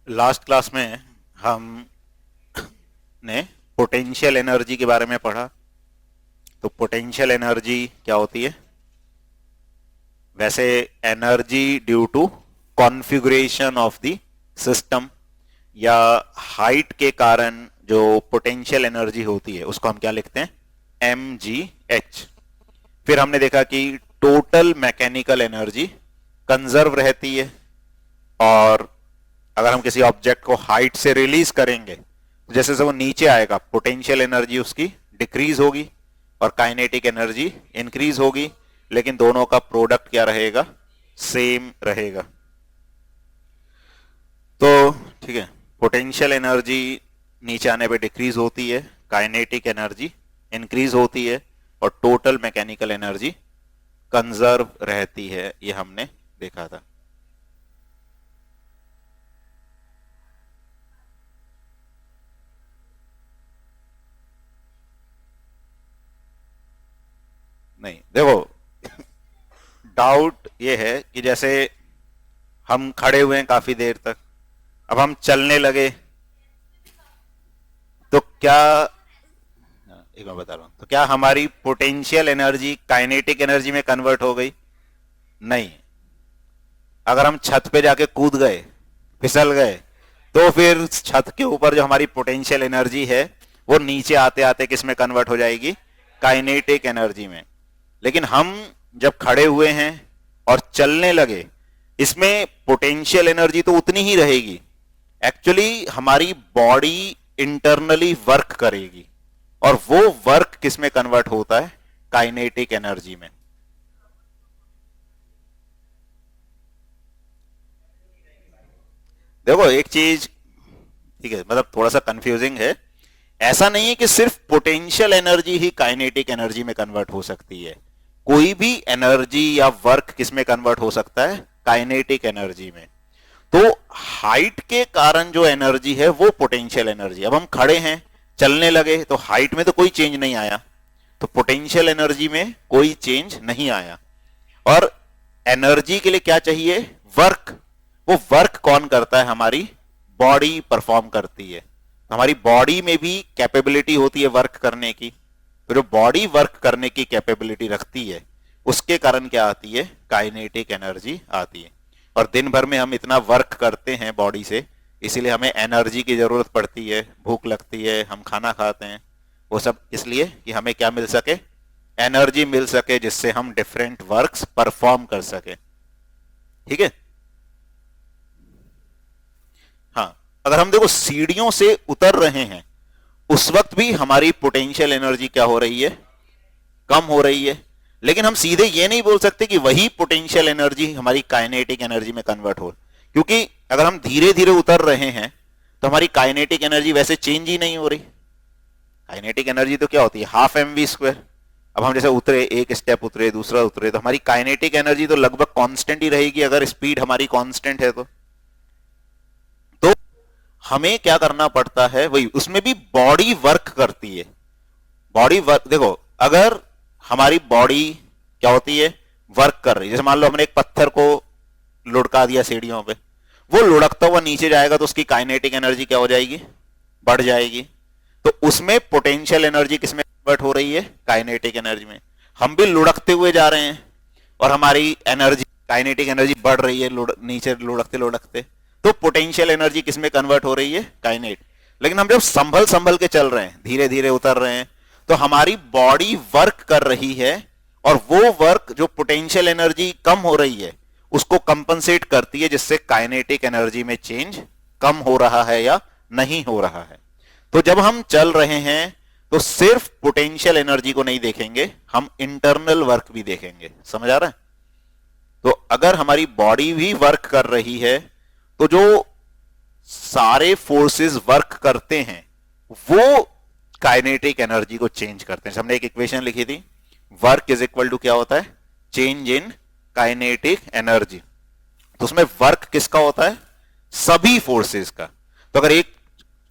Last class में हम ने पोटेंशियल एनर्जी के बारे में पढ़ा। तो पोटेंशियल एनर्जी क्या होती है? वैसे energy due to configuration of the system या हाइट के कारण जो पोटेंशियल एनर्जी होती है उसको हम क्या लिखते हैं? mgh। फिर हमने देखा कि टोटल मैकेनिकल एनर्जी कंजर्व रहती है, और अगर हम किसी ऑब्जेक्ट को हाइट से रिलीज करेंगे तो जैसे जैसे वो नीचे आएगा पोटेंशियल एनर्जी उसकी डिक्रीज होगी और काइनेटिक एनर्जी इंक्रीज होगी, लेकिन दोनों का प्रोडक्ट क्या रहेगा? सेम रहेगा। तो ठीक है, पोटेंशियल एनर्जी नीचे आने पे डिक्रीज होती है, काइनेटिक एनर्जी इंक्रीज होती है और टोटल मैकेनिकल एनर्जी कंजर्व रहती है। ये हमने देखा था। नहीं, देखो डाउट ये है कि जैसे हम खड़े हुए हैं काफी देर तक, अब हम चलने लगे तो क्या, एक मैं बता रहा हूं, तो क्या हमारी पोटेंशियल एनर्जी काइनेटिक एनर्जी में कन्वर्ट हो गई? नहीं। अगर हम छत पे जाके कूद गए, फिसल गए, तो फिर छत के ऊपर जो हमारी पोटेंशियल एनर्जी है वो नीचे आते आते किस में कन्वर्ट हो जाएगी? काइनेटिक एनर्जी में। लेकिन हम जब खड़े हुए हैं और चलने लगे, इसमें पोटेंशियल एनर्जी तो उतनी ही रहेगी। एक्चुअली हमारी बॉडी इंटरनली वर्क करेगी और वो वर्क किस में कन्वर्ट होता है? काइनेटिक एनर्जी में। देखो एक चीज, ठीक है, मतलब थोड़ा सा कंफ्यूजिंग है। ऐसा नहीं है कि सिर्फ पोटेंशियल एनर्जी ही काइनेटिक एनर्जी में कन्वर्ट हो सकती है। कोई भी एनर्जी या वर्क किस में कन्वर्ट हो सकता है? काइनेटिक एनर्जी में। तो हाइट के कारण जो एनर्जी है वो पोटेंशियल एनर्जी। अब हम खड़े हैं, चलने लगे, तो हाइट में तो कोई चेंज नहीं आया, तो पोटेंशियल एनर्जी में कोई चेंज नहीं आया। और एनर्जी के लिए क्या चाहिए? वर्क। वो वर्क कौन करता है? हमारी बॉडी परफॉर्म करती है। तो हमारी बॉडी में भी कैपेबिलिटी होती है वर्क करने की। तो जो बॉडी वर्क करने की कैपेबिलिटी रखती है उसके कारण क्या आती है? काइनेटिक एनर्जी आती है। और दिन भर में हम इतना वर्क करते हैं बॉडी से, इसीलिए हमें एनर्जी की जरूरत पड़ती है, भूख लगती है, हम खाना खाते हैं, वो सब इसलिए कि हमें क्या मिल सके? एनर्जी मिल सके, जिससे हम डिफरेंट वर्क्स परफॉर्म कर सके। ठीक है। हाँ, अगर हम देखो सीढ़ियों से उतर रहे हैं उस वक्त भी हमारी पोटेंशियल एनर्जी क्या हो रही है? कम हो रही है। लेकिन हम सीधे ये नहीं बोल सकते कि वही पोटेंशियल एनर्जी हमारी काइनेटिक एनर्जी में कन्वर्ट हो, क्योंकि अगर हम धीरे धीरे उतर रहे हैं तो हमारी काइनेटिक एनर्जी वैसे चेंज ही नहीं हो रही। काइनेटिक एनर्जी तो क्या होती है? Half mv²। अब हम जैसे उतरे, एक स्टेप उतरे, दूसरा उतरे, तो हमारी काइनेटिक एनर्जी तो लगभग कांस्टेंट ही रहेगी अगर स्पीड हमारी कांस्टेंट है तो हमें क्या करना पड़ता है? वही, उसमें भी बॉडी वर्क करती है। बॉडी वर्क, देखो अगर हमारी बॉडी क्या होती है? वर्क कर रही है। जैसे मान लो हमने एक पत्थर को लुढ़का दिया सीढ़ियों पे, वो लुढ़कता हुआ नीचे जाएगा तो उसकी काइनेटिक एनर्जी क्या हो जाएगी? बढ़ जाएगी। तो उसमें पोटेंशियल एनर्जी किसमें कन्वर्ट हो रही है? काइनेटिक एनर्जी में। हम भी लुढ़कते हुए जा रहे हैं और हमारी एनर्जी, काइनेटिक एनर्जी बढ़ रही है नीचे लुढ़कते लुढ़कते, तो पोटेंशियल एनर्जी किसमें कन्वर्ट हो रही है? काइनेट। लेकिन हम जब संभल संभल के चल रहे हैं, धीरे धीरे उतर रहे हैं, तो हमारी बॉडी वर्क कर रही है और वो वर्क जो पोटेंशियल एनर्जी कम हो रही है उसको कंपनसेट करती है, जिससे काइनेटिक एनर्जी में चेंज कम हो रहा है या नहीं हो रहा है। तो जब हम चल रहे हैं तो सिर्फ पोटेंशियल एनर्जी को नहीं देखेंगे, हम इंटरनल वर्क भी देखेंगे। समझ आ रहा है? तो अगर हमारी बॉडी भी वर्क कर रही है तो जो सारे फोर्सेस वर्क करते हैं वो काइनेटिक एनर्जी को चेंज करते हैं। हमने एक इक्वेशन लिखी थी, वर्क इज इक्वल टू क्या होता है? Change in kinetic energy. तो उसमें वर्क किसका होता है? सभी फोर्सेस का। तो अगर एक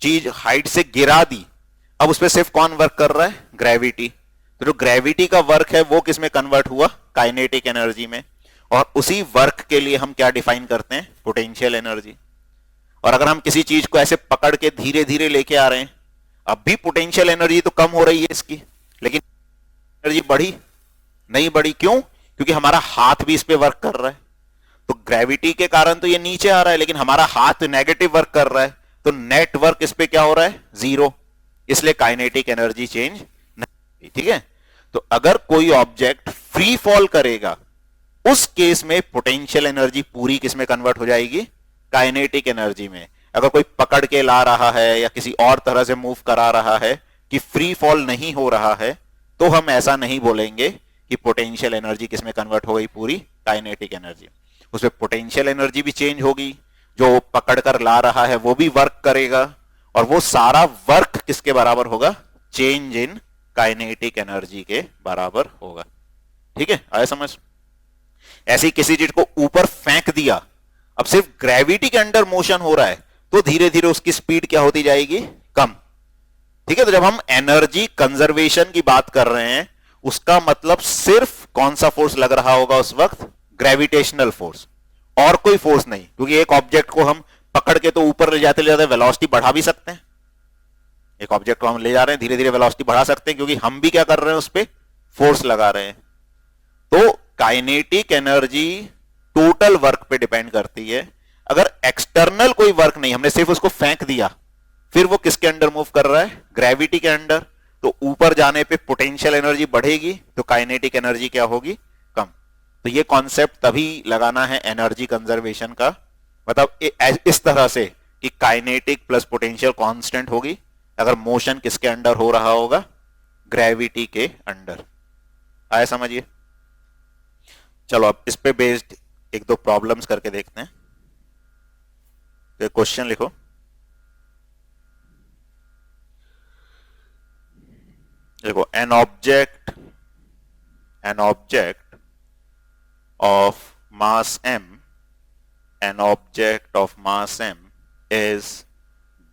चीज हाइट से गिरा दी, अब उस पर सिर्फ कौन वर्क कर रहा है? ग्रेविटी। तो जो ग्रेविटी का वर्क है वो किस में कन्वर्ट हुआ? काइनेटिक एनर्जी में। और उसी वर्क के लिए हम क्या डिफाइन करते हैं? Potential energy. और अगर हम किसी चीज को ऐसे पकड़ के धीरे धीरे लेके आ रहे हैं, अब भी पोटेंशियल एनर्जी तो कम हो रही है इसकी, लेकिन एनर्जी बढ़ी नहीं बढ़ी, क्यों? क्योंकि हमारा हाथ भी इस पे वर्क कर रहा है। तो ग्रेविटी के कारण तो ये नीचे आ रहा है, लेकिन हमारा हाथ नेगेटिव वर्क कर रहा है, तो नेट वर्क इस पे क्या हो रहा है? जीरो। इसलिए काइनेटिक एनर्जी चेंज नहीं। ठीक है, तो अगर कोई ऑब्जेक्ट फ्री फॉल करेगा, उस केस में पोटेंशियल एनर्जी पूरी किस में कन्वर्ट हो जाएगी? काइनेटिक एनर्जी में। अगर कोई पकड़ के ला रहा है या किसी और तरह से मूव करा रहा है कि फ्री फॉल नहीं हो रहा है, तो हम ऐसा नहीं बोलेंगे कि पोटेंशियल एनर्जी किस में कन्वर्ट हो गई? पूरी काइनेटिक एनर्जी। उसमें पोटेंशियल एनर्जी भी चेंज होगी, जो पकड़कर ला रहा है वो भी वर्क करेगा, और वो सारा वर्क किसके बराबर होगा? चेंज इन काइनेटिक एनर्जी के बराबर होगा। ठीक है, आया समझ? ऐसी किसी चीज को ऊपर फेंक दिया, अब सिर्फ ग्रेविटी के अंडर मोशन हो रहा है, तो धीरे धीरे उसकी स्पीड क्या होती जाएगी? कम। ठीक है, तो जब हम एनर्जी कंजर्वेशन की बात कर रहे हैं, उसका मतलब सिर्फ कौन सा फोर्स लग रहा होगा उस वक्त? ग्रेविटेशनल फोर्स, और कोई फोर्स नहीं। क्योंकि एक ऑब्जेक्ट को हम पकड़ के तो ऊपर ले जाते वेलोसिटी बढ़ा भी सकते हैं। एक ऑब्जेक्ट को हम ले जा रहे हैं, धीरे धीरे वेलोसिटी बढ़ा सकते हैं, क्योंकि हम भी क्या कर रहे हैं? उस पर फोर्स लगा रहे हैं। तो काइनेटिक एनर्जी टोटल वर्क पे डिपेंड करती है। अगर एक्सटर्नल कोई वर्क नहीं, हमने सिर्फ उसको फेंक दिया, फिर वो किसके अंडर मूव कर रहा है? ग्रेविटी के अंडर। तो ऊपर जाने पे पोटेंशियल एनर्जी बढ़ेगी, तो काइनेटिक एनर्जी क्या होगी? कम। तो ये कॉन्सेप्ट तभी लगाना है एनर्जी कंजर्वेशन का, मतलब इस तरह से कि काइनेटिक प्लस पोटेंशियल कांस्टेंट होगी अगर मोशन किसके अंडर हो रहा होगा? ग्रेविटी के अंडर। आया समझिए? चलो अब इस पे बेस्ड एक दो प्रॉब्लम्स करके देखते हैं। तो क्वेश्चन लिखो। देखो, an object of mass m, an object of mass m is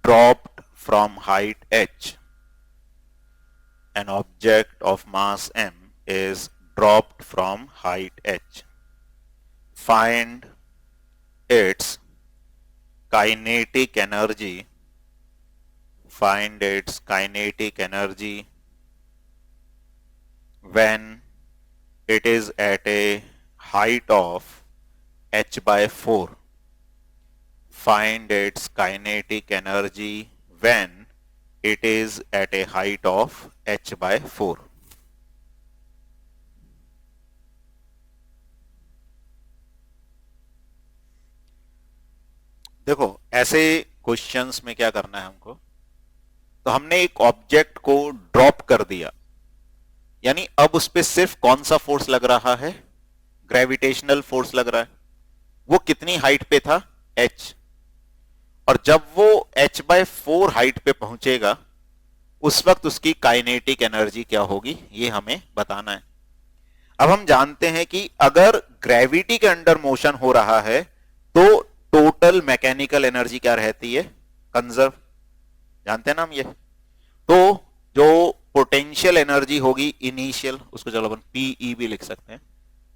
dropped from height h. An object of mass m is dropped from height h. Find its kinetic energy. Find its kinetic energy when it is at a height of h by 4. Find its kinetic energy when it is at a height of h by 4. देखो, ऐसे questions में क्या करना है हमको? तो हमने एक ऑब्जेक्ट को ड्रॉप कर दिया, यानी अब उस पर सिर्फ कौन सा फोर्स लग रहा है? ग्रेविटेशनल फोर्स लग रहा है। वो कितनी हाइट पे था? h। और जब वो h by 4 हाइट पे पहुंचेगा, उस वक्त उसकी काइनेटिक एनर्जी क्या होगी, ये हमें बताना है। अब हम जानते हैं कि अगर ग्रेविटी के अंडर मोशन हो रहा है, तो टोटल मैकेनिकल एनर्जी क्या रहती है? कंजर्व। जानते हैं ना हम ये। तो जो पोटेंशियल एनर्जी होगी इनिशियल, उसको चलो अपन पीई भी लिख सकते हैं।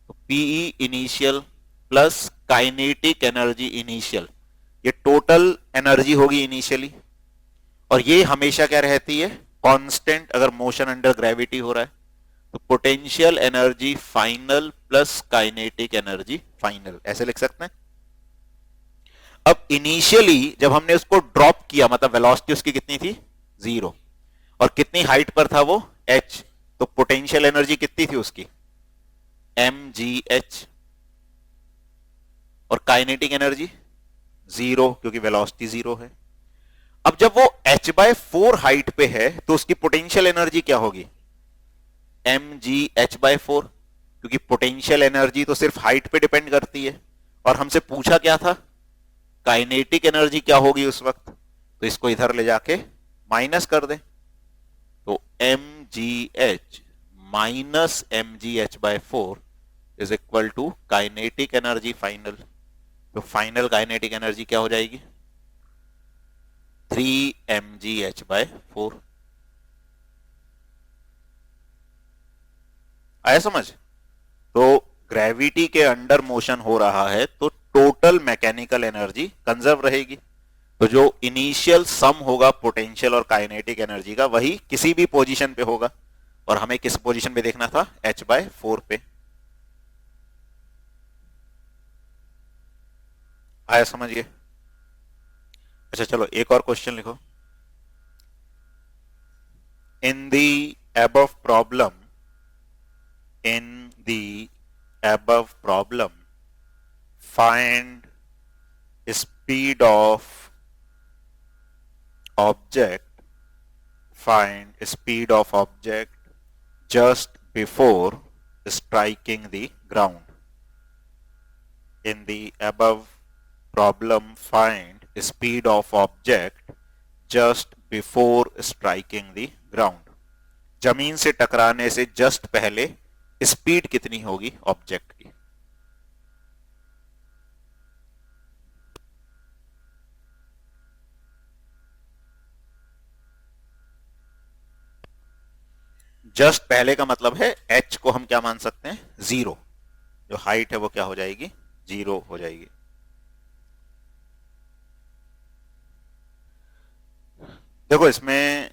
तो PE initial plus kinetic energy initial, ये टोटल एनर्जी होगी इनिशियली, और ये हमेशा क्या रहती है? कांस्टेंट, अगर मोशन अंडर ग्रेविटी हो रहा है। तो potential energy final plus kinetic energy final, ऐसे लिख सकते हैं। अब इनिशियली जब हमने उसको ड्रॉप किया, मतलब वेलोसिटी उसकी कितनी थी? 0। और कितनी हाइट पर था वो? h। तो पोटेंशियल एनर्जी कितनी थी उसकी? mgh। और काइनेटिक एनर्जी 0, क्योंकि वेलोसिटी 0 है। अब जब वो h by 4 हाइट पे है, तो उसकी पोटेंशियल एनर्जी क्या होगी? mgh by 4, क्योंकि पोटेंशियल एनर्जी तो सिर्फ हाइट पे डिपेंड करती है, और हमसे पूछा क्या था? काइनेटिक एनर्जी क्या होगी उस वक्त। तो इसको इधर ले जाके माइनस कर दे, तो mgh minus mgh by 4 is equal to kinetic energy final. तो फाइनल काइनेटिक एनर्जी क्या हो जाएगी? 3 mgh by 4। आया समझ? तो ग्रेविटी के अंडर मोशन हो रहा है, तो टोटल मैकेनिकल एनर्जी कंजर्व रहेगी। तो जो इनिशियल सम होगा पोटेंशियल और काइनेटिक एनर्जी का, वही किसी भी पोजीशन पे होगा, और हमें किस पोजीशन पे देखना था, h/4 पे। आया समझिए। अच्छा चलो एक और क्वेश्चन लिखो। In the above problem, in the above problem, find speed of object, find speed of object just before striking the ground. In the above problem, find speed of object just before striking the ground. जमीन से टकराने से just पहले speed कितनी होगी object की। Just पहले का मतलब है h को हम क्या मान सकते हैं, 0। जो हाइट है वो क्या हो जाएगी, 0 हो जाएगी। देखो इसमें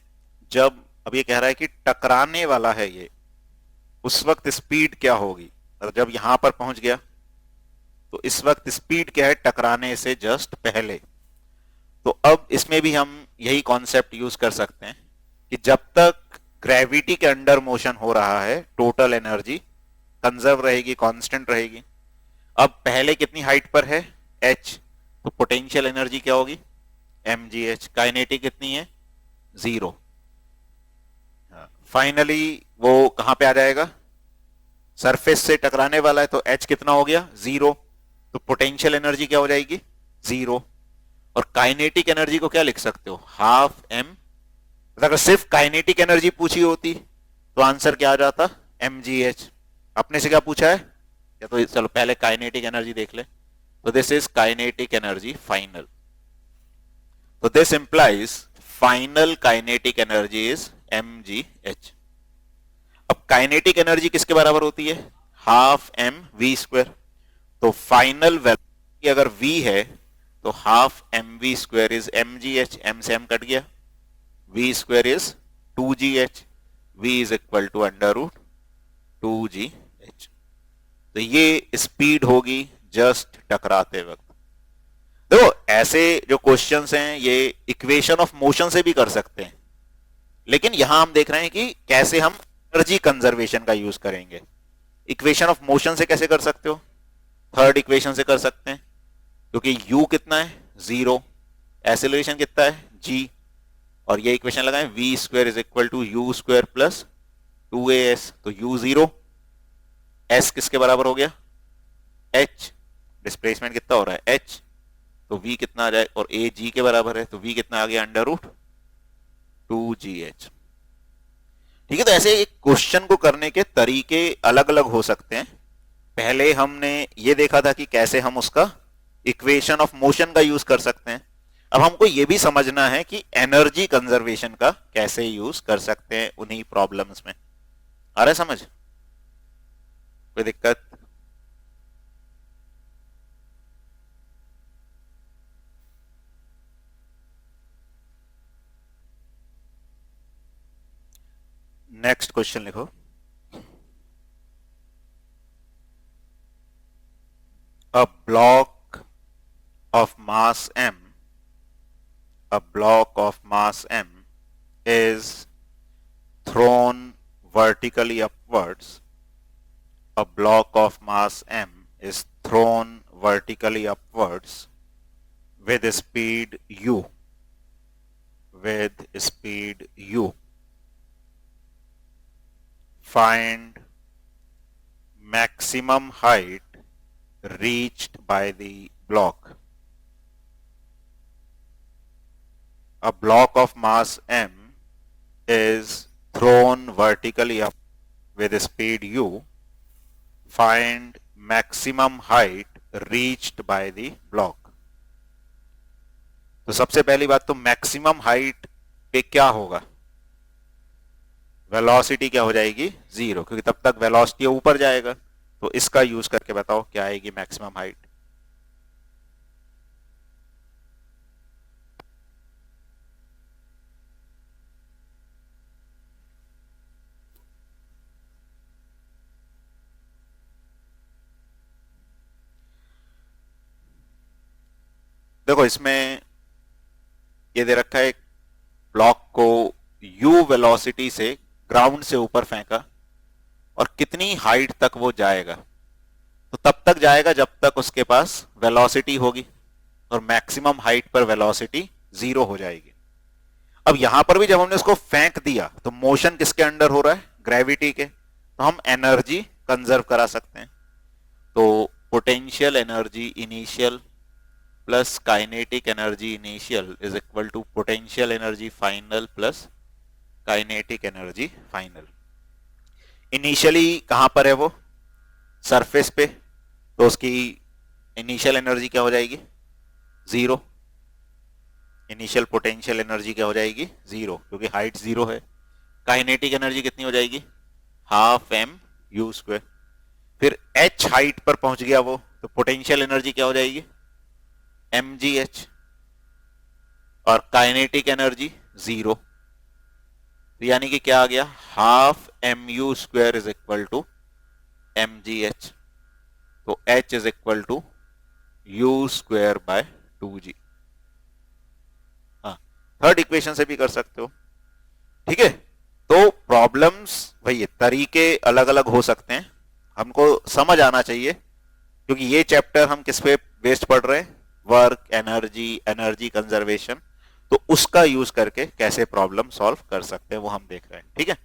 जब अब ये कह रहा है कि टकराने वाला है ये, उस वक्त स्पीड क्या होगी, और जब यहां पर पहुंच गया तो इस वक्त स्पीड क्या है टकराने से जस्ट पहले। तो अब इसमें भी हम यही कॉन्सेप्ट यूज कर सकते हैं कि जब तक ग्रेविटी के अंडर मोशन हो रहा है टोटल एनर्जी कंजर्व रहेगी, कांस्टेंट रहेगी। अब पहले कितनी हाइट पर है, h, तो पोटेंशियल एनर्जी क्या होगी, mgh। काइनेटिक कितनी है, 0। फाइनली वो कहां पे आ जाएगा, सरफेस से टकराने वाला है, तो h कितना हो गया, 0। तो पोटेंशियल एनर्जी क्या हो जाएगी, 0। और काइनेटिक एनर्जी को क्या लिख सकते हो, हाफ m। अगर सिर्फ काइनेटिक एनर्जी पूछी होती तो आंसर क्या आ जाता, mgh। अपने से क्या पूछा है, या तो चलो पहले काइनेटिक एनर्जी देख ले। तो this is kinetic energy final. तो this implies final kinetic energy is mgh। अब काइनेटिक एनर्जी किसके बराबर होती है, हाफ m v²। तो फाइनल वेलोसिटी अगर v है तो half mv² is mgh। m से m कट गया, v² is 2gh, v is equal to √2gh। तो ये स्पीड होगी जस्ट टकराते वक्त। देखो ऐसे जो क्वेश्चंस हैं ये इक्वेशन ऑफ मोशन से भी कर सकते हैं, लेकिन यहां हम देख रहे हैं कि कैसे हम एनर्जी कंजर्वेशन का यूज करेंगे। इक्वेशन ऑफ मोशन से कैसे कर सकते हो, थर्ड इक्वेशन से कर सकते हैं, क्योंकि u कितना है, 0, एक्सेलरेशन कितना है, g, और ये इक्वेशन लगाएं, v² is equal to u² plus 2as। तो u 0, s किसके बराबर हो गया, h, डिस्प्लेसमेंट कितना हो रहा है, h, तो v कितना आ जाए, और a g के बराबर है, तो v कितना आ गया, √2gh। ठीक है। तो ऐसे एक क्वेश्चन को करने के तरीके अलग अलग हो सकते हैं। पहले हमने ये देखा था कि कैसे हम उसका इक्वेशन ऑफ मोशन का यूज कर सकते हैं। अब हमको ये भी समझना है कि एनर्जी कंजर्वेशन का कैसे यूज कर सकते हैं उन्हीं प्रॉब्लम्स में। आ रहा है समझ, कोई दिक्कत? नेक्स्ट क्वेश्चन लिखो। A block of mass m, a block of mass m is thrown vertically upwards. A block of mass m is thrown vertically upwards with speed u. With speed u. Find maximum height reached by the block. A block of mass m is thrown vertically up with speed u. Find maximum height reached by the block. तो सबसे पहली बात तो maximum height पे क्या होगा, velocity क्या हो जाएगी, 0, क्योंकि तब तक वेलोसिटी ऊपर जाएगा। तो इसका यूज करके बताओ क्या आएगी मैक्सिमम हाइट। देखो इसमें ये दे रखा है, एक ब्लॉक को u वेलोसिटी से ग्राउंड से ऊपर फेंका और कितनी हाइट तक वो जाएगा, तो तब तक जाएगा जब तक उसके पास वेलोसिटी होगी और मैक्सिमम हाइट पर वेलोसिटी 0 हो जाएगी। अब यहां पर भी जब हमने उसको फेंक दिया तो मोशन किसके अंडर हो रहा है, ग्रेविटी के, तो हम एनर्जी कंजर्व करा सकते हैं। तो potential energy initial plus kinetic energy initial is equal to potential energy final plus kinetic energy final. Initially कहां पर है वो, सरफेस पे, तो उसकी इनिशियल एनर्जी क्या हो जाएगी, 0। इनिशियल पोटेंशियल एनर्जी क्या हो जाएगी, 0, क्योंकि हाइट 0 है। काइनेटिक एनर्जी कितनी हो जाएगी, हाफ एम यू स्क्वायर। फिर h हाइट पर पहुंच गया वो, तो पोटेंशियल एनर्जी क्या हो जाएगी, एम जी एच, और काइनेटिक एनर्जी 0। तो यानी कि क्या आ गया, half M U square is equal to M G H. तो h is equal to U square by 2g। हाँ, थर्ड इक्वेशन से भी कर सकते हो, ठीक है। तो प्रॉब्लम्स भाई तरीके अलग अलग हो सकते हैं, हमको समझ आना चाहिए, क्योंकि ये चैप्टर हम किस पे बेस्ड पढ़ रहे हैं, वर्क, एनर्जी, एनर्जी कंजर्वेशन, तो उसका यूज करके कैसे प्रॉब्लम सॉल्व कर सकते हैं वो हम देख रहे हैं, ठीक है।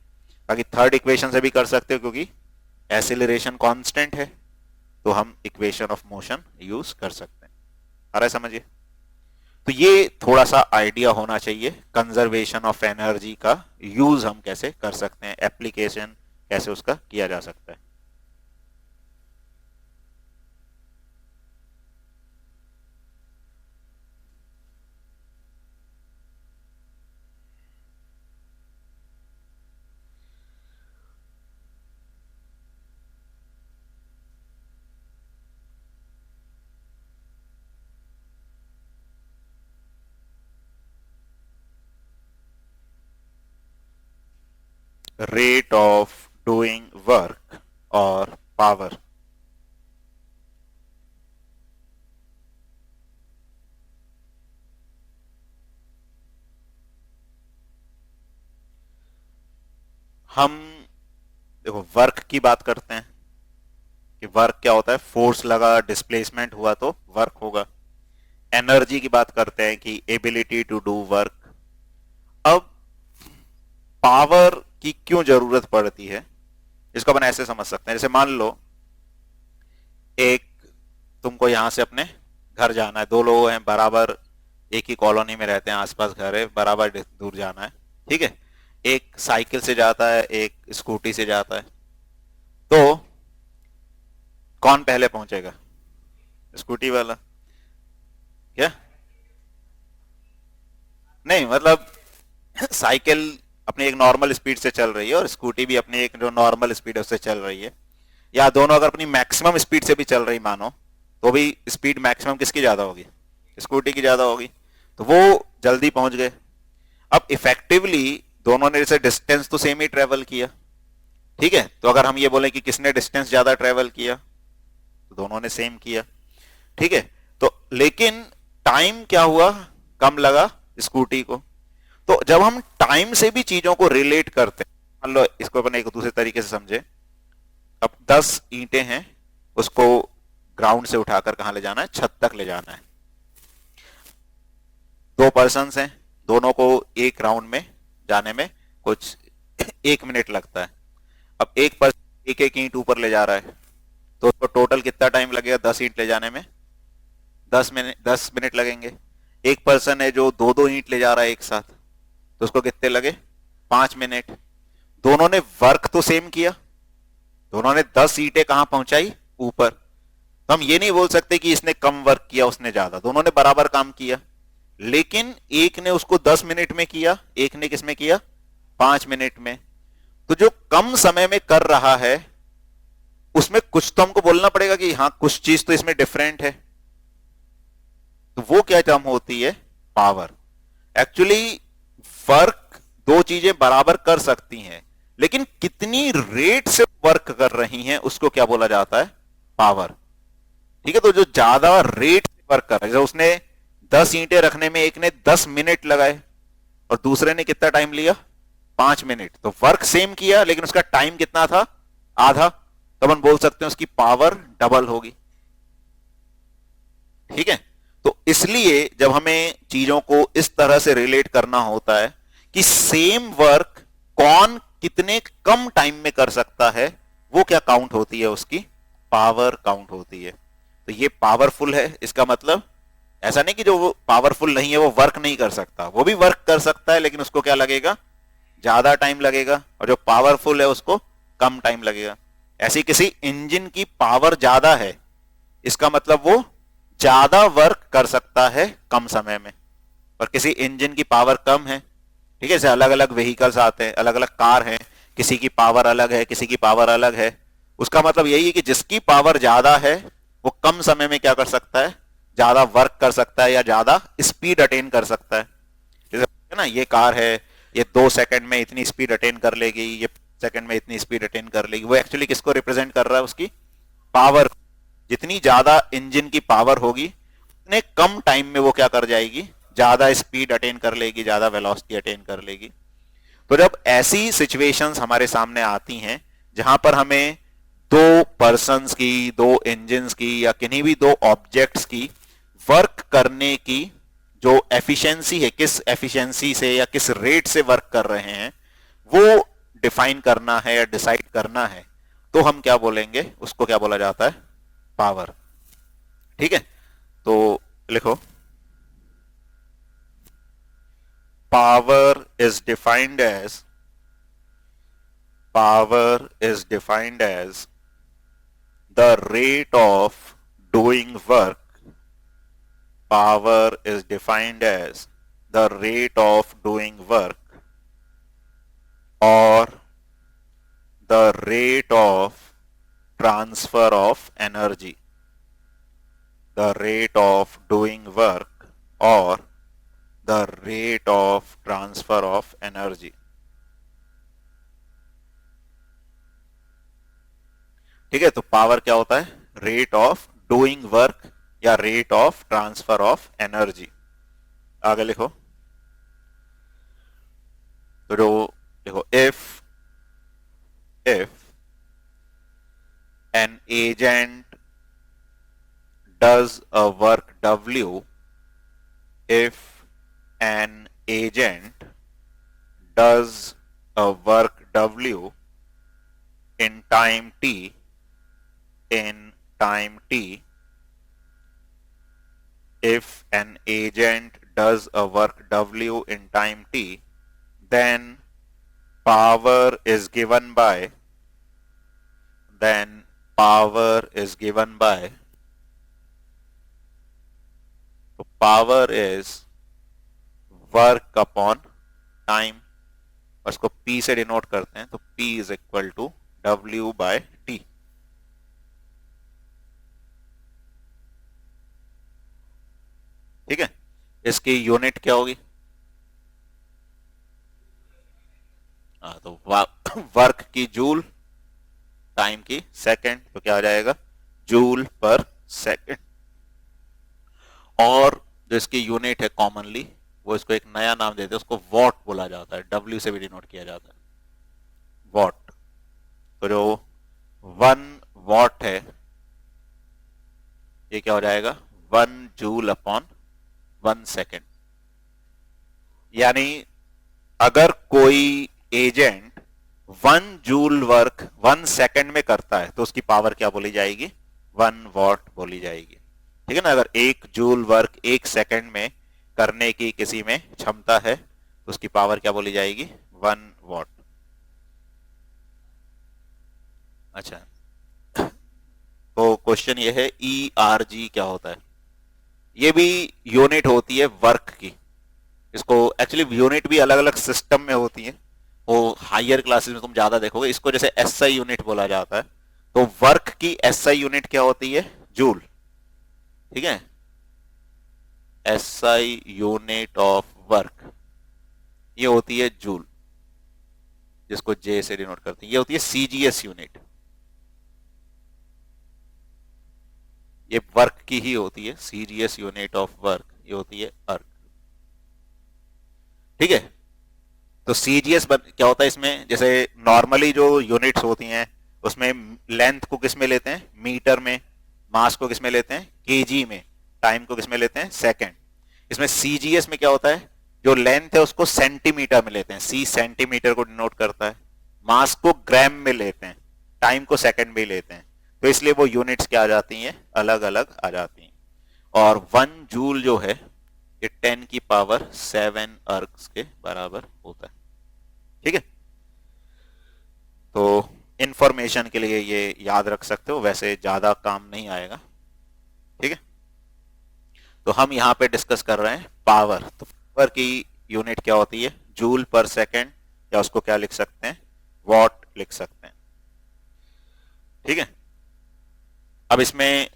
बाकी थर्ड इक्वेशन से भी कर सकते हो, क्योंकि एसिलरेशन कांस्टेंट है, तो हम इक्वेशन ऑफ मोशन यूज कर सकते हैं। आ रहा है समझिए। तो ये थोड़ा सा आइडिया होना चाहिए कंजर्वेशन ऑफ एनर्जी का यूज हम कैसे कर सकते हैं, एप्लीकेशन कैसे उसका किया जा सकता है। रेट ऑफ डूइंग वर्क और पावर। हम देखो वर्क की बात करते हैं कि वर्क क्या होता है, फोर्स लगा, डिस्प्लेसमेंट हुआ तो वर्क होगा। एनर्जी की बात करते हैं कि एबिलिटी टू डू वर्क। अब पावर की क्यों जरूरत पड़ती है, इसको अपन ऐसे समझ सकते हैं, जैसे मान लो एक तुमको यहां से अपने घर जाना है, दो लोग हैं बराबर, एक ही कॉलोनी में रहते हैं, आसपास घर है, बराबर दूर जाना है, ठीक है। एक साइकिल से जाता है, एक स्कूटी से जाता है, तो कौन पहले पहुंचेगा, स्कूटी वाला, क्या नहीं, मतलब साइकिल अपनी एक नॉर्मल स्पीड से चल रही है और स्कूटी भी अपनी एक जो नॉर्मल स्पीड है उससे चल रही है, या दोनों अगर अपनी मैक्सिमम स्पीड से भी चल रही मानो, तो भी स्पीड मैक्सिमम किसकी ज्यादा होगी, स्कूटी की ज्यादा होगी, तो वो जल्दी पहुंच गए। अब इफेक्टिवली दोनों ने जैसे डिस्टेंस तो सेम ही ट्रेवल किया, ठीक है, तो अगर हम ये बोले कि किसने डिस्टेंस ज्यादा ट्रेवल किया, तो दोनों ने सेम किया, ठीक है। तो लेकिन टाइम क्या हुआ, कम लगा स्कूटी को। तो जब हम टाइम से भी चीजों को रिलेट करते हैं, मान लो इसको अपन एक दूसरे तरीके से समझे, अब 10 ईंटें हैं, उसको ग्राउंड से उठाकर कहां ले जाना है, छत तक ले जाना है। दो पर्सन हैं, दोनों को एक राउंड में जाने में कुछ 1 मिनट लगता है। अब एक पर्सन एक एक ईंट ऊपर ले जा रहा है, तो उसको टोटल कितना टाइम लगेगा, 10 ईंट ले जाने में 10 मिनट लगेंगे। एक पर्सन है जो दो दो ईंट ले जा रहा है एक साथ, तो उसको कितने लगे, 5 मिनट। दोनों ने वर्क तो सेम किया, दोनों ने 10 ईंटें कहां पहुंचाई, ऊपर। तो हम ये नहीं बोल सकते कि इसने कम वर्क किया उसने ज्यादा, दोनों ने बराबर काम किया, लेकिन एक ने उसको 10 मिनट में किया, एक ने किसमें किया, 5 मिनट में। तो जो कम समय में कर रहा है उसमें कुछ तो हमको बोलना पड़ेगा कि हाँ कुछ चीज तो इसमें डिफरेंट है, तो वो क्या टर्म होती है, पावर। एक्चुअली वर्क दो चीजें बराबर कर सकती हैं, लेकिन कितनी रेट से वर्क कर रही हैं उसको क्या बोला जाता है, पावर, ठीक है। तो जो ज्यादा रेट से वर्क कर रहा है, जैसे उसने 10 ईंटें रखने में एक ने 10 मिनट लगाए और दूसरे ने कितना टाइम लिया, 5 मिनट। तो वर्क सेम किया लेकिन उसका टाइम कितना था, आधा। तो अपन बोल सकते हैं उसकी पावर डबल होगी। ठीक है। तो इसलिए जब हमें चीजों को इस तरह से रिलेट करना होता है कि सेम वर्क कौन कितने कम टाइम में कर सकता है, वो क्या काउंट होती है, उसकी पावर काउंट होती है। तो ये पावरफुल है, इसका मतलब ऐसा नहीं कि जो पावरफुल नहीं है वो वर्क नहीं कर सकता, वो भी वर्क कर सकता है लेकिन उसको क्या लगेगा, ज्यादा टाइम लगेगा, और जो पावरफुल है उसको कम टाइम लगेगा। ऐसी किसी इंजन की पावर ज्यादा है, इसका मतलब वो ज्यादा वर्क कर सकता है कम समय में। और किसी इंजन की पावर कम है, ठीक है, जैसे अलग अलग व्हीकल्स आते हैं, अलग अलग कार हैं, किसी की पावर अलग है, किसी की पावर अलग है। उसका मतलब यही है कि जिसकी पावर ज्यादा है वो कम समय में क्या कर सकता है, ज्यादा वर्क कर सकता है या ज्यादा स्पीड अटेन कर सकता है। जैसे ना ये कार है, ये 2 सेकंड में इतनी स्पीड अटेन कर लेगी, ये सेकंड में इतनी स्पीड अटेन कर लेगी। वो एक्चुअली किसको रिप्रेजेंट कर रहा है, उसकी पावर। जितनी ज्यादा इंजन की पावर होगी उतने कम टाइम में वो क्या कर जाएगी, ज्यादा स्पीड अटेन कर लेगी, ज्यादा वेलोसिटी अटेन कर लेगी। तो जब ऐसी सिचुएशंस हमारे सामने आती हैं जहां पर हमें दो पर्सन्स की, दो इंजन्स की या किन्हीं भी दो ऑब्जेक्ट्स की वर्क करने की जो एफिशिएंसी है, किस एफिशिएंसी से या किस रेट से वर्क कर रहे हैं, वो डिफाइन करना है या डिसाइड करना है, तो हम क्या बोलेंगे, उसको क्या बोला जाता है, पावर। ठीक है। तो लिखो, power is defined as, power is defined as the rate of doing work. Power is defined as the rate of doing work or the rate of transfer of energy. The rate of doing work or the rate of transfer of energy. ठीक है। तो power क्या होता है, rate of doing work या rate of transfer of energy. आगे लिखो, तो जो देखो, if an agent does a work W, if an agent does a work W in time t, if an agent does a work W in time t, then power is given by, so power is work upon time, और इसको P से denote करते हैं, तो P is equal to W by T। ठीक है। इसकी unit क्या होगी, तो वर्क की जूल, टाइम की सेकंड, तो क्या आ जाएगा, जूल पर सेकंड। और जो इसकी यूनिट है कॉमनली, वो इसको एक नया नाम देते हैं, उसको वॉट बोला जाता है, W से भी डिनोट किया जाता है, वॉट। तो जो 1 वॉट है ये क्या हो जाएगा, 1 जूल अपॉन 1 सेकेंड। यानी अगर कोई एजेंट 1 जूल वर्क 1 सेकेंड में करता है तो उसकी पावर क्या बोली जाएगी, 1 वॉट बोली जाएगी। ठीक है ना। अगर 1 जूल वर्क 1 सेकेंड में करने की किसी में क्षमता है तो उसकी पावर क्या बोली जाएगी, 1 वॉट। अच्छा, तो क्वेश्चन ये है ERG क्या होता है। ये भी यूनिट होती है वर्क की। इसको एक्चुअली यूनिट भी अलग अलग सिस्टम में होती है, वो हायर क्लासेस में तुम ज्यादा देखोगे। इसको जैसे SI यूनिट बोला जाता है, तो वर्क की SI यूनिट क्या होती है, जूल। ठीक है, SI यूनिट ऑफ वर्क ये होती है जूल, जिसको J से डिनोट करते हैं। ये होती है CGS यूनिट, ये वर्क की ही होती है, CGS यूनिट ऑफ वर्क। ये होती है अर्क। ठीक है, तो सीजीएस क्या होता है इसमें, जैसे नॉर्मली जो यूनिट्स होती हैं उसमें लेंथ को किस में लेते हैं, मीटर में, मास को किस में लेते हैं, केजी में, टाइम को किस में लेते हैं, सेकंड। इसमें सीजीएस में क्या होता है, जो लेंथ है उसको सेंटीमीटर में लेते हैं, सी सेंटीमीटर को डिनोट करता है, मास को ग्राम में लेते हैं, टाइम को सेकंड में लेते हैं, तो इसलिए वो यूनिट्स क्या आ जाती हैं, अलग अलग आ जाती हैं। और 1 जूल जो है ये 10⁻7 अर्क्स के बराबर होता है। ठीक है, तो इंफॉर्मेशन के लिए ये याद रख सकते हो, वैसे ज्यादा काम नहीं आएगा। ठीक है, तो हम यहां पे डिस्कस कर रहे हैं पावर। तो पावर की यूनिट क्या होती है, जूल पर सेकेंड, या उसको क्या लिख सकते हैं, वॉट लिख सकते हैं। ठीक है, अब इसमें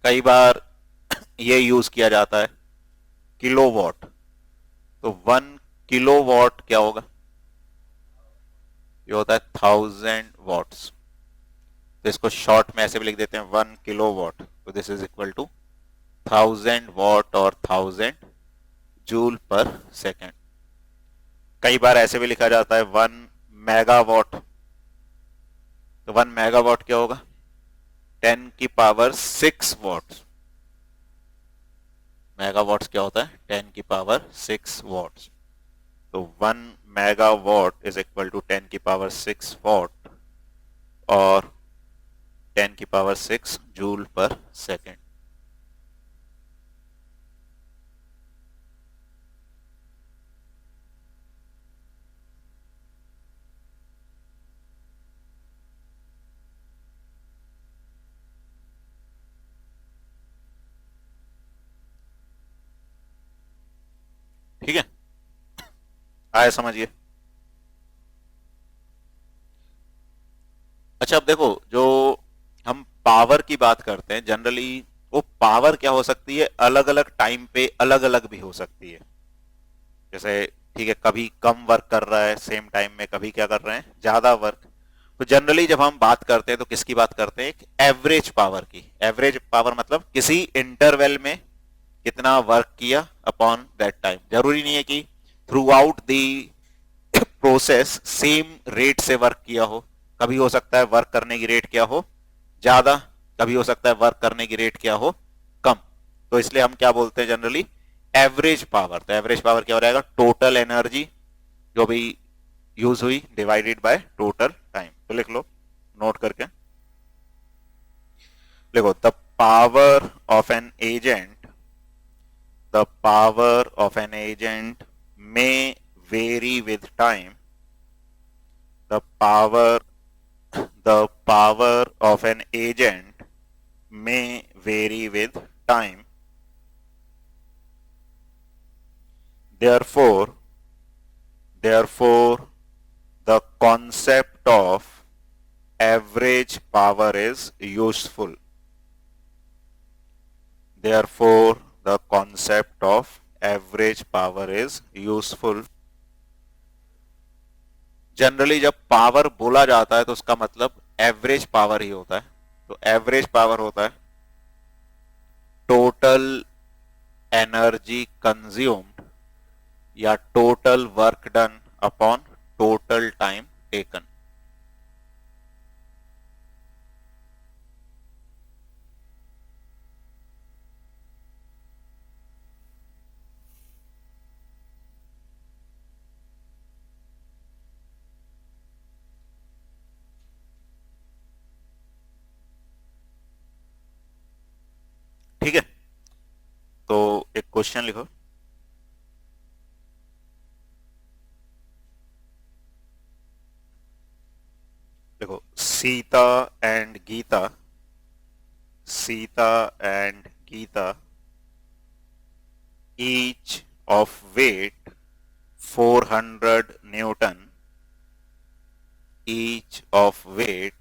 कई बार ये यूज किया जाता है किलोवाट। तो 1 किलोवाट क्या होगा, ये होता है 1000 वॉट्स। तो इसको शॉर्ट में ऐसे भी लिख देते हैं 1 किलोवाट, तो this is equal to 1000 watt और 1000 जूल पर सेकेंड। कई बार ऐसे भी लिखा जाता है 1 मेगावाट। तो 1 मेगावाट क्या होगा, 10⁻6 वॉट्स। मेगावाट्स क्या होता है, 10⁻6 वॉट्स। तो 1 megawatt is equal to 10⁻6 watt और 10⁻6 जूल पर सेकेंड। ठीक है, आया समझिए। अच्छा, अब देखो, जो हम पावर की बात करते हैं जनरली, वो पावर क्या हो सकती है, अलग अलग टाइम पे अलग अलग भी हो सकती है। जैसे ठीक है, कभी कम वर्क कर रहा है सेम टाइम में, कभी क्या कर रहे हैं, ज्यादा वर्क। तो जनरली जब हम बात करते हैं तो किसकी बात करते हैं, एक एवरेज पावर की। एवरेज पावर मतलब किसी इंटरवल में कितना वर्क किया अपॉन दैट टाइम। जरूरी नहीं है कि through out the process same rate से वर्क किया हो। कभी हो सकता है वर्क करने की रेट क्या हो, ज्यादा, कभी हो सकता है वर्क करने की रेट क्या हो, कम। तो इसलिए हम क्या बोलते हैं जनरली, एवरेज पावर। तो एवरेज पावर क्या हो जाएगा, टोटल एनर्जी जो भी यूज हुई डिवाइडेड बाय टोटल टाइम। तो लिख लो नोट करके, देखो, the power of an agent, the power of an agent may vary with time. The power of an agent may vary with time. Therefore, the concept of average power is useful. Therefore, the concept of average power is useful. Generally जब power बोला जाता है तो उसका मतलब average power ही होता है। तो एवरेज पावर होता है टोटल एनर्जी कंज्यूम्ड या total work done upon total time taken. ठीक है, तो एक क्वेश्चन लिखो, देखो, Sita and Gita each of weight 400 Newton, each of weight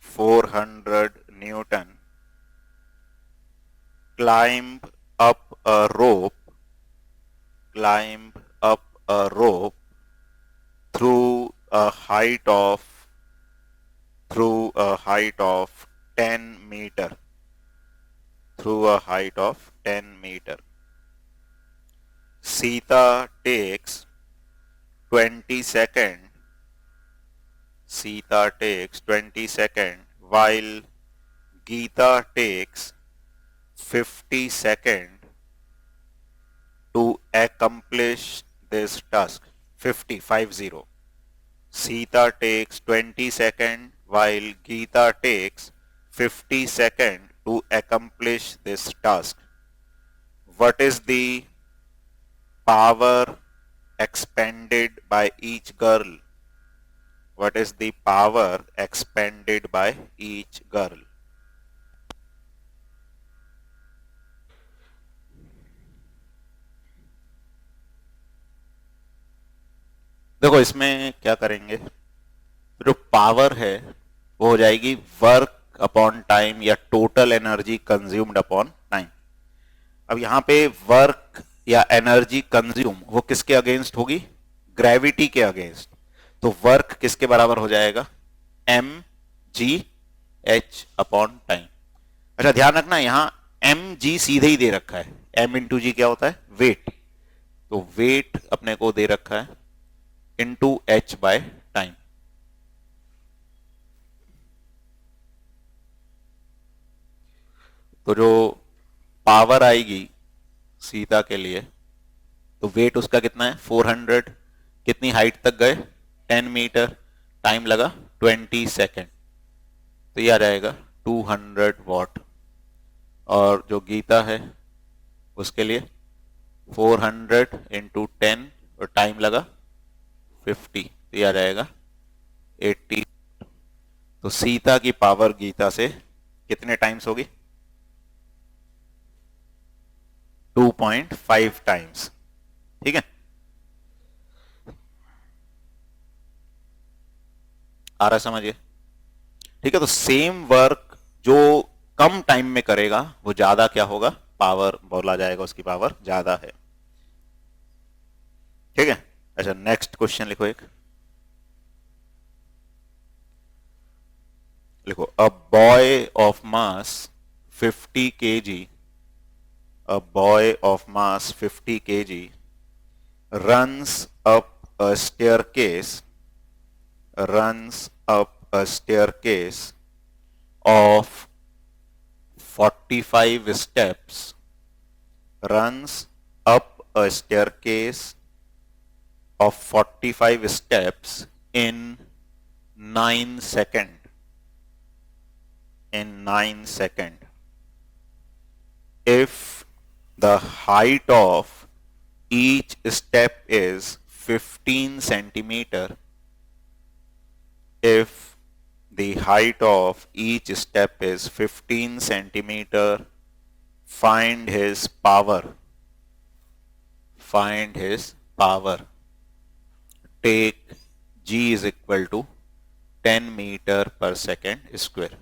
400 Newton, climbed up a rope, through a height of 10 meter. through a height of 10 meter. Sita takes 20 second. Sita takes 20 second while Geeta takes 50 second to accomplish this task. 50. Sita takes 20 second while Geeta takes 50 second to accomplish this task. What is the power expended by each girl? What is the power expended by each girl? देखो इसमें क्या करेंगे, जो power है वो हो जाएगी work upon time या total energy consumed upon time. अब यहां पे वर्क या एनर्जी कंज्यूम वो किसके अगेंस्ट होगी? ग्रेविटी के अगेंस्ट. तो वर्क किसके बराबर हो जाएगा? M G H upon time. अच्छा ध्यान रखना यहां एम जी सीधे ही दे रखा है. एम इंटू जी क्या होता है? वेट. तो वेट अपने को दे रखा है इंटू एच बाय टाइम. तो जो पावर आएगी सीता के लिए, तो वेट उसका कितना है? 400. कितनी हाइट तक गए? 10 मीटर. टाइम लगा 20 सेकेंड. तो ये आ जाएगा 200 वॉट. और जो गीता है उसके लिए 400 इंटू 10 और टाइम लगा 50. तो ये आ जाएगा 80. तो सीता की पावर गीता से कितने टाइम्स होगी? 2.5 टाइम्स. ठीक है, आ रहा समझिए? ठीक है, तो सेम वर्क जो कम टाइम में करेगा वो ज्यादा क्या होगा? पावर बोला जाएगा, उसकी पावर ज्यादा है. ठीक है. अच्छा नेक्स्ट क्वेश्चन लिखो. एक लिखो, a boy of mass 50 kg, a boy of mass 50 kg runs up a staircase of 45 steps, runs up a staircase of 45 steps in 9 seconds. In 9 seconds. If the height of each step is 15 centimeter, if the height of each step is 15 centimeter, find his power. Find his power. Take G is equal to 10 meter per second square.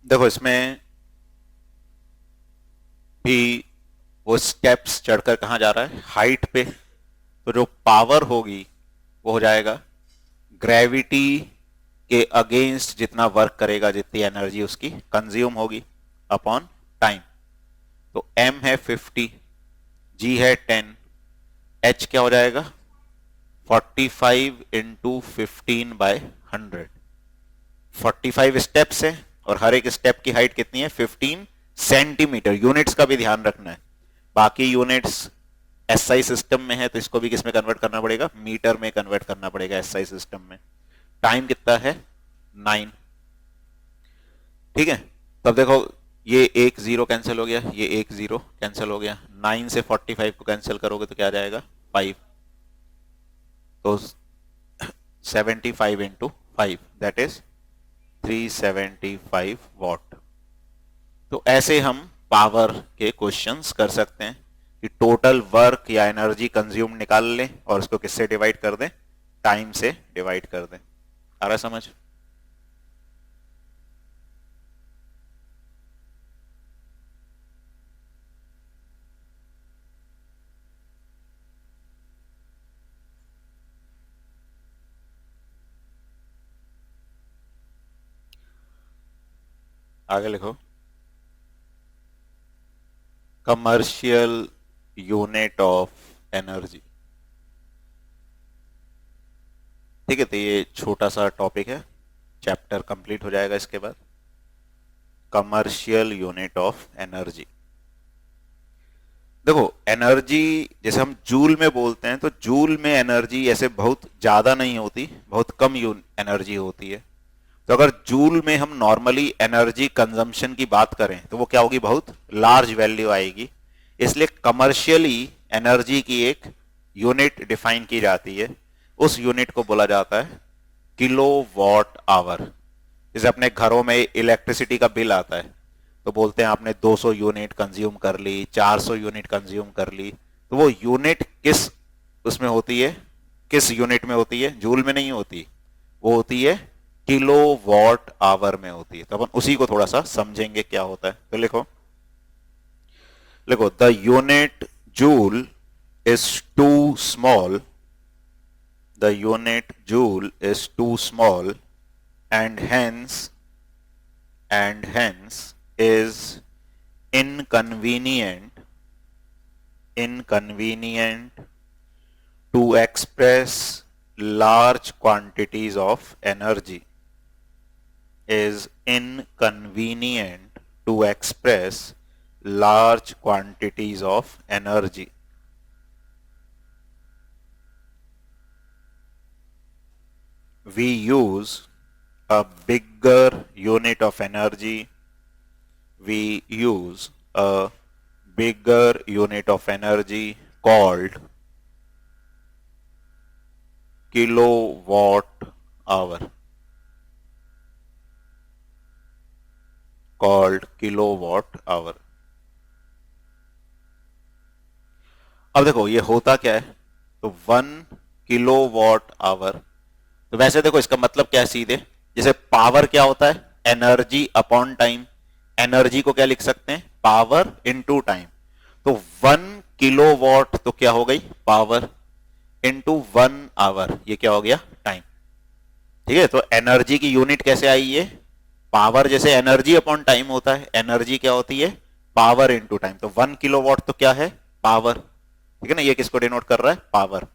देखो इसमें भी वो steps चढ़कर कहां जा रहा है? Height पे. तो जो पावर होगी वो हो जाएगा ग्रेविटी के अगेंस्ट जितना वर्क करेगा, जितनी एनर्जी उसकी कंज्यूम होगी अपॉन टाइम. तो m है 50, g है 10, h क्या हो जाएगा? 45 इंटू 15 बाय 100. 45 स्टेप्स है और हर एक स्टेप की हाइट कितनी है? 15 सेंटीमीटर. यूनिट्स का भी ध्यान रखना है, बाकी यूनिट्स एसआई सिस्टम में है तो इसको भी किस में कन्वर्ट करना पड़ेगा? मीटर में कन्वर्ट करना पड़ेगा एसआई सिस्टम में. टाइम कितना है? 9. ठीक है, तब देखो ये एक जीरो कैंसिल हो गया, ये एक जीरो कैंसिल हो गया. 9 से 45 को कैंसिल करोगे तो क्या आ जाएगा? 5. तो 75 इंटू 5 दैट इज 375 वॉट. तो ऐसे हम पावर के क्वेश्चंस कर सकते हैं कि टोटल वर्क या एनर्जी कंज्यूम निकाल लें और उसको किससे डिवाइड कर दें? टाइम से डिवाइड कर दें. आ रहा समझ? आगे लिखो, कमर्शियल यूनिट ऑफ एनर्जी। ठीक है, तो ये छोटा सा टॉपिक है, चैप्टर कंप्लीट हो जाएगा इसके बाद। Commercial unit of energy. देखो, एनर्जी जैसे हम जूल में बोलते हैं, तो जूल में एनर्जी ऐसे बहुत ज्यादा नहीं होती, बहुत कम एनर्जी होती है। तो अगर जूल में हम नॉर्मली एनर्जी कंजम्पशन की बात करें तो वो क्या होगी, बहुत लार्ज वैल्यू आएगी। इसलिए कमर्शियली एनर्जी की एक यूनिट डिफाइन की जाती है, उस यूनिट को बोला जाता है किलो वॉट आवर। जैसे अपने घरों में इलेक्ट्रिसिटी का बिल आता है तो बोलते हैं आपने 200 यूनिट कंज्यूम कर ली, 400 यूनिट कंज्यूम कर ली। तो वो यूनिट किस उसमें होती है, किस यूनिट में होती है, जूल में नहीं होती, वो होती है किलो वॉट आवर में होती है। तो अपन उसी को थोड़ा सा समझेंगे क्या होता है। तो लिखो, the unit joule is too small, the unit joule is too small and hence is inconvenient to express large quantities of energy, is inconvenient to express large quantities of energy. We use a bigger unit of energy, we use a bigger unit of energy called kilowatt hour, called kilowatt hour। अब देखो ये होता क्या है, तो 1 kilowatt hour, तो वैसे देखो इसका मतलब क्या है सीधे, जैसे पावर क्या होता है, एनर्जी अपॉन टाइम। एनर्जी को क्या लिख सकते हैं, पावर इनटू टाइम। तो 1 किलोवाट तो क्या हो गई, पावर, इनटू 1 आवर, ये क्या हो गया, टाइम। ठीक है, तो एनर्जी की यूनिट कैसे आई है, पावर। जैसे एनर्जी अपॉन टाइम होता है, एनर्जी क्या होती है, पावर इनटू टाइम। तो 1 किलोवाट तो क्या है, पावर। ठीक है ना, ये किसको डिनोट कर रहा है, पावर,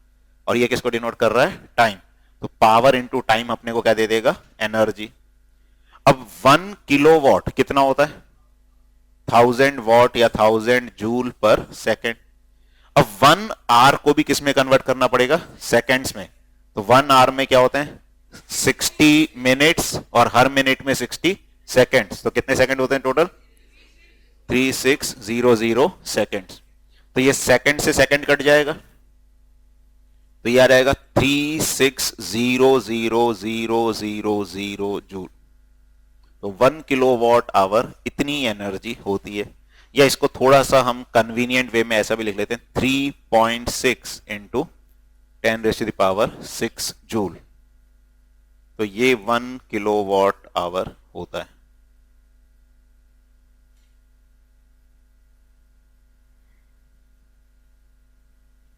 और ये किसको डिनोट कर रहा है, टाइम। तो पावर इंटू टाइम अपने को क्या दे देगा, एनर्जी। अब 1 किलोवाट कितना होता है, 1000 वॉट या 1000 जूल पर सेकेंड। अब 1 आवर को भी किस में कन्वर्ट करना पड़ेगा, सेकेंड्स में। तो 1 आवर में क्या होते हैं, 60 मिनट्स, और हर मिनट में 60 सेकेंड्स। तो कितने सेकेंड होते हैं टोटल, 3600 सेकेंड्स। तो ये सेकेंड से सेकेंड कट जाएगा, तो ये आ जाएगा 360000 जूल। तो 1 किलोवाट आवर इतनी एनर्जी होती है। या इसको थोड़ा सा हम कन्वीनियंट वे में ऐसा भी लिख लेते हैं, 3.6 इंटू 10⁻⁶ जूल। तो ये 1 किलोवाट आवर होता है।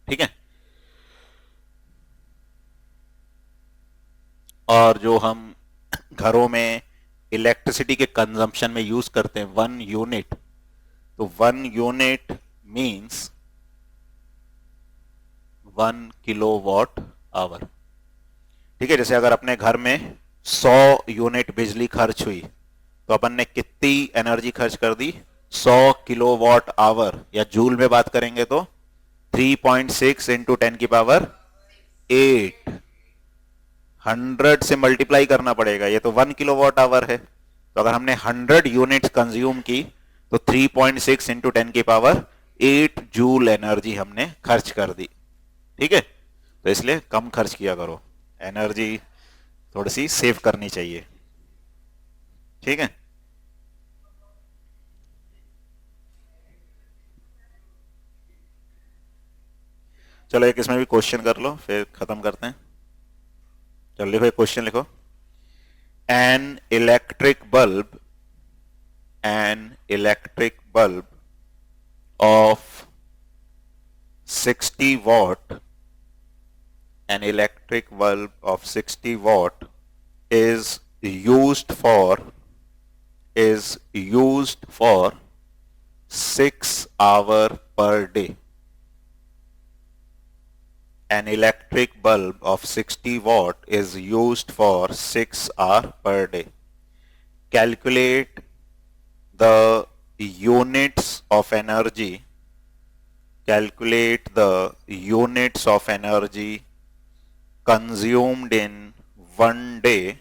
ठीक है, और जो हम घरों में इलेक्ट्रिसिटी के कंजम्पशन में यूज करते हैं 1 यूनिट, तो 1 यूनिट मींस 1 किलोवाट आवर। ठीक है, जैसे अगर अपने घर में 100 यूनिट बिजली खर्च हुई, तो अपन ने कितनी एनर्जी खर्च कर दी, 100 किलोवाट आवर, या जूल में बात करेंगे तो 3.6 इंटू 10⁸ 100 से मल्टीप्लाई करना पड़ेगा, ये तो 1 किलोवाट आवर है। तो अगर हमने 100 यूनिट्स कंज्यूम की तो 3.6 इंटू 10⁸ जूल एनर्जी हमने खर्च कर दी। ठीक है, तो इसलिए कम खर्च किया करो, एनर्जी थोड़ी सी सेव करनी चाहिए। ठीक है, चलो एक इसमें भी क्वेश्चन कर लो फिर खत्म करते हैं। चलो लिखो, एक क्वेश्चन लिखो, an electric bulb of 60 watt, an electric bulb of 60 watt is used for is used for 6 hours per day. An electric bulb of 60 watt is used for 6 hours per day. Calculate the units of energy. Calculate the units of energy consumed in 1 day.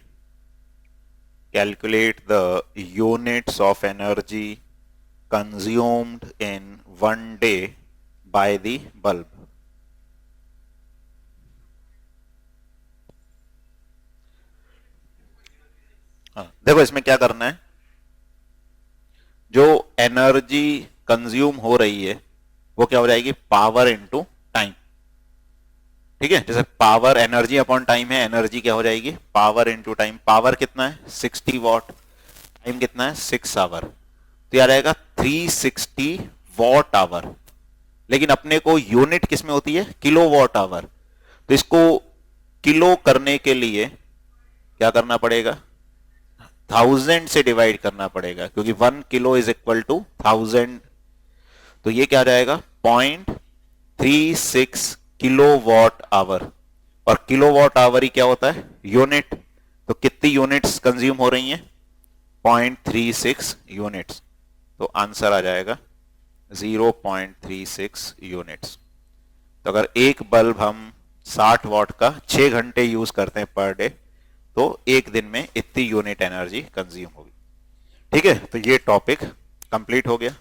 Calculate the units of energy consumed in 1 day by the bulb. देखो इसमें क्या करना है, जो energy consume हो रही है वो क्या हो जाएगी, पावर इनटू टाइम. ठीक है, जैसे पावर एनर्जी अपॉन टाइम है, एनर्जी क्या हो जाएगी, पावर इनटू टाइम. पावर कितना है 60 वॉट, टाइम कितना है 6 आवर, तो यार आएगा 360 वॉट आवर. लेकिन अपने को यूनिट किसमें होती है, किलो वॉट आवर. तो इसको किलो करने के लिए क्या करना पड़ेगा, 1000 से डिवाइड करना पड़ेगा, क्योंकि 1 किलो इज इक्वल टू 1000. तो ये क्या जाएगा 0.36 किलो वॉट आवर. और किलो वॉट आवर ही क्या होता है, यूनिट. तो कितनी यूनिट्स कंज्यूम हो रही हैं, 0.36 यूनिट्स. तो आंसर आ जाएगा 0.36 यूनिट्स. तो अगर एक बल्ब हम 60 वॉट का 6 घंटे यूज करते हैं पर डे, तो एक दिन में इतनी यूनिट एनर्जी कंज्यूम होगी. ठीक है, तो ये टॉपिक कंप्लीट हो गया.